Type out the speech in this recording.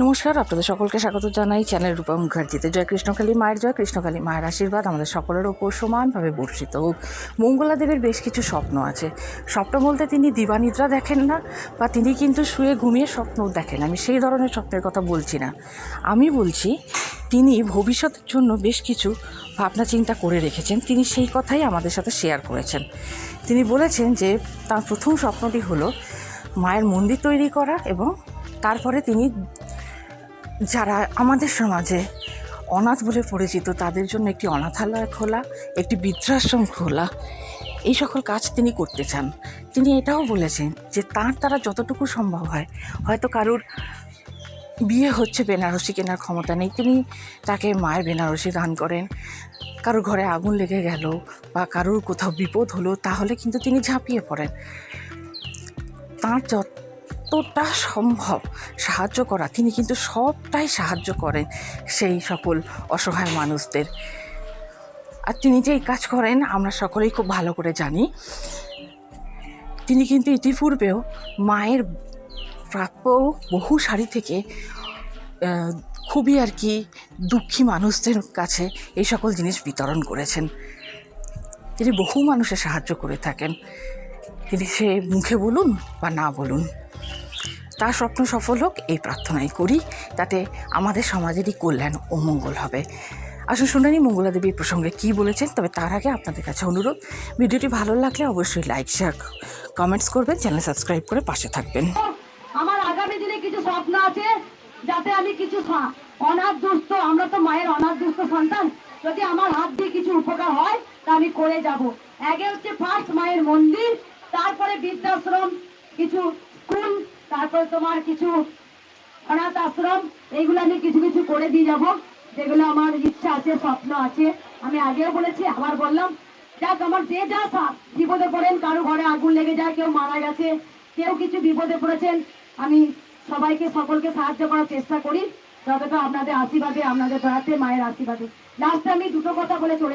নমস্কার, আপনাদের সকলকে স্বাগত জানাই চ্যানেল রূপা মুখার্জিতে। জয় কৃষ্ণকালী মায়ের জয়। কৃষ্ণকালী মায়ের আশীর্বাদ আমাদের সকলের ওপর সমানভাবে বর্ষিত হোক। মঙ্গলা দেবীর বেশ কিছু স্বপ্ন আছে। স্বপ্ন বলতে তিনি দিবানিদ্রা দেখেন না, বা তিনি কিন্তু শুয়ে ঘুমিয়ে স্বপ্ন দেখেন। আমি সেই ধরনের স্বপ্নের কথা বলছি না। আমি বলছি তিনি ভবিষ্যতের জন্য বেশ কিছু ভাবনা চিন্তা করে রেখেছেন। তিনি সেই কথাই আমাদের সাথে শেয়ার করেছেন। তিনি বলেছেন যে তার প্রথম স্বপ্নটি হলো মায়ের মন্দির তৈরি করা, এবং তারপরে তিনি যারা আমাদের সমাজে অনাথ বলে পরিচিত তাদের জন্য একটি অনাথালয় খোলা, একটি বৃদ্ধাশ্রম খোলা, এই সকল কাজ তিনি করতে চান। তিনি এটাও বলেছেন যে তার দ্বারা যতটুকু সম্ভব হয়, হয়তো কারুর বিয়ে হচ্ছে, বেনারসি কেনার ক্ষমতা নেই, তিনি তাকে মায়ের বেনারসি দান করেন। কারোর ঘরে আগুন লেগে গেল বা কারোর কোথাও বিপদ হলো, তাহলে কিন্তু তিনি ঝাঁপিয়ে পড়েন। তার যতটা সম্ভব সাহায্য করা, তিনি কিন্তু সবটাই সাহায্য করেন সেই সকল অসহায় মানুষদের। আর তিনি যে এই কাজ করেন আমরা সকলেই খুব ভালো করে জানি। তিনি কিন্তু ইতিপূর্বেও মায়ের প্রাপ্য বহু শাড়ি থেকে খুবই দুঃখী মানুষদের কাছে এই সকল জিনিস বিতরণ করেছেন। তিনি বহু মানুষের সাহায্য করে থাকেন, তিনি সে মুখে বলুন বা না বলুন। তার স্বপ্ন সফল হোক এই প্রার্থনাই করি, তাতে আমাদের সমাজেরই কল্যাণ ও মঙ্গল হবে। আসুন শুনে নিই মঙ্গলা দেবী এই প্রসঙ্গে কী বলেছেন। তবে তার আগে আপনাদের কাছে অনুরোধ, ভিডিওটি ভালো লাগলে অবশ্যই লাইক, শেয়ার, কমেন্টস করবেন, চ্যানেল সাবস্ক্রাইব করে পাশে থাকবেন। আমার আগামী দিনে কিছু স্বপ্ন আছে, যাতে আমি কিছু অনাথ দুস্থ, আমরা তো মায়ের অনাথ দুস্থ সন্তান, যদি আমার হাত দিয়ে কিছু উপকার হয় তা আমি করে যাব। আগে হচ্ছে ফার্স্ট মায়ের মন্দির, তারপরে বৃদ্ধাশ্রম, কিছু স্কুল, তারপরে তোমার কিছু অনাথ আশ্রম, এইগুলো আমি কিছু কিছু করে দিয়ে যাব, যেগুলো আমার ইচ্ছা আছে, স্বপ্ন আছে। আমি আগেও বলেছি, আবার বললাম, যাক আমার যে যা বিপদে পড়েন, কারো ঘরে আগুন লেগে যায়, কেউ মারা গেছে, কেউ কিছু বিপদে পড়েছেন, আমি সকলকে সাহায্য করার চেষ্টা করি, যতটা আপনাদের আশীর্বাদে, আপনাদের দয়াতে, মায়ের আশীর্বাদে। লাস্টে আমি দুটো কথা বলে চলে